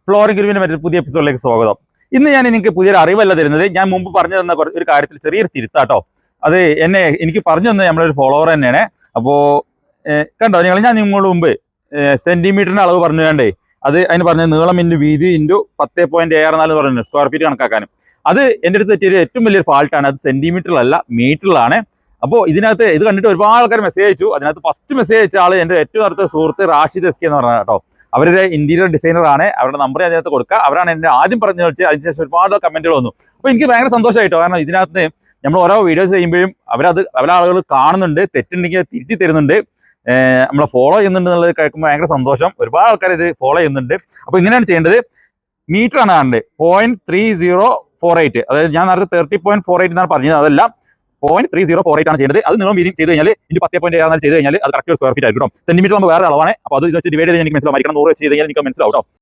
Flooring ഗുരുവിന്റെ മറ്റൊരു പുതിയ എപ്പിസോഡിലേക്ക് സ്വാഗതം. ഇന്ന് ഞാൻ എനിക്ക് പുതിയൊരു അറിവല്ല തരുന്നത്. ഞാൻ മുമ്പ് പറഞ്ഞു തന്ന ഒരു കാര്യത്തിൽ ചെറിയൊരു തിരുത്താട്ടോ. അത് എനിക്ക് പറഞ്ഞു തന്നത് നമ്മളൊരു ഫോളോവർ തന്നെയാണ്. അപ്പോൾ കണ്ടോ ഞാൻ നിങ്ങളുടെ മുമ്പ് സെന്റിമീറ്ററിന്റെ അളവ് പറഞ്ഞു കണ്ടേ, അതിന് പറഞ്ഞ നീളം ഇൻറ്റു വീതി ഇൻറ്റു 10.64 പറഞ്ഞു സ്ക്വയർ ഫീറ്റ് കണക്കാക്കാനും. അത് എൻ്റെ അടുത്ത് പറ്റിയൊരു ഏറ്റവും വലിയൊരു ഫാൾട്ടാണ്. അത് സെന്റിമീറ്ററിലല്ല, മീറ്ററിലാണ്. അപ്പോൾ ഇതിനകത്ത് ഇത് കണ്ടിട്ട് ഒരുപാട് ആൾക്കാർ മെസ്സേജ് അയച്ചു. അതിനകത്ത് ഫസ്റ്റ് മെസ്സേജ് അയച്ച ആൾ എൻ്റെ ഏറ്റവും അടുത്ത സുഹൃത്ത് റാഷിദ് എസ്കി എന്ന് പറഞ്ഞാൽ കേട്ടോ. അവരുടെ ഇന്റീരിയർ ഡിസൈനർ ആണ്. അവരുടെ നമ്പർ അതിനകത്ത് കൊടുക്കുക. അവരാണ് എന്നെ ആദ്യം പറഞ്ഞു വെച്ച് അതിനുശേഷം ഒരുപാട് കമന്റുകൾ വന്നു. അപ്പോൾ എനിക്ക് ഭയങ്കര സന്തോഷമായിട്ടോ. കാരണം ഇതിനകത്ത് നമ്മൾ ഓരോ വീഡിയോസ് ചെയ്യുമ്പോഴും അവരെ ആളുകൾ കാണുന്നുണ്ട്, തെറ്റുണ്ടെങ്കിൽ തിരുത്തി തരുന്നുണ്ട്, നമ്മളെ ഫോളോ ചെയ്യുന്നുണ്ട് എന്നുള്ളത് കേൾക്കുമ്പോൾ ഭയങ്കര സന്തോഷം. ഒരുപാട് ആൾക്കാർ ഇത് ഫോളോ ചെയ്യുന്നുണ്ട്. അപ്പോൾ ഇങ്ങനെയാണ് ചെയ്യേണ്ടത്. മീറ്റർ ആണ് കാണേണ്ടത് 0.3048. അതായത് ഞാൻ നേരത്തെ 30.48 എന്നാണ് പറഞ്ഞത്, അതല്ല 0.3048 ആണ് ചെയ്യുന്നത്. അത് നിങ്ങൾ വീതി ചെയ്ത് കഴിഞ്ഞാൽ ഇനി 10.64 ചെയ്ത് കഴിഞ്ഞാൽ അത് കറക്റ്റ് സ്ക്വയർ ഫീറ്റ് ആയിരിക്കും. സെന്റിമീറ്റർ നമ്മൾ വേറെ അളവാണ്. അപ്പോൾ അത് വെച്ച് ഡിവൈഡ് ചെയ്ത് എനിക്ക് മനസ്സിലാവും. 100 വെച്ച് ചെയ്ത് കഴിഞ്ഞാൽ എനിക്ക് മനസ്സിലാവും കേട്ടോ.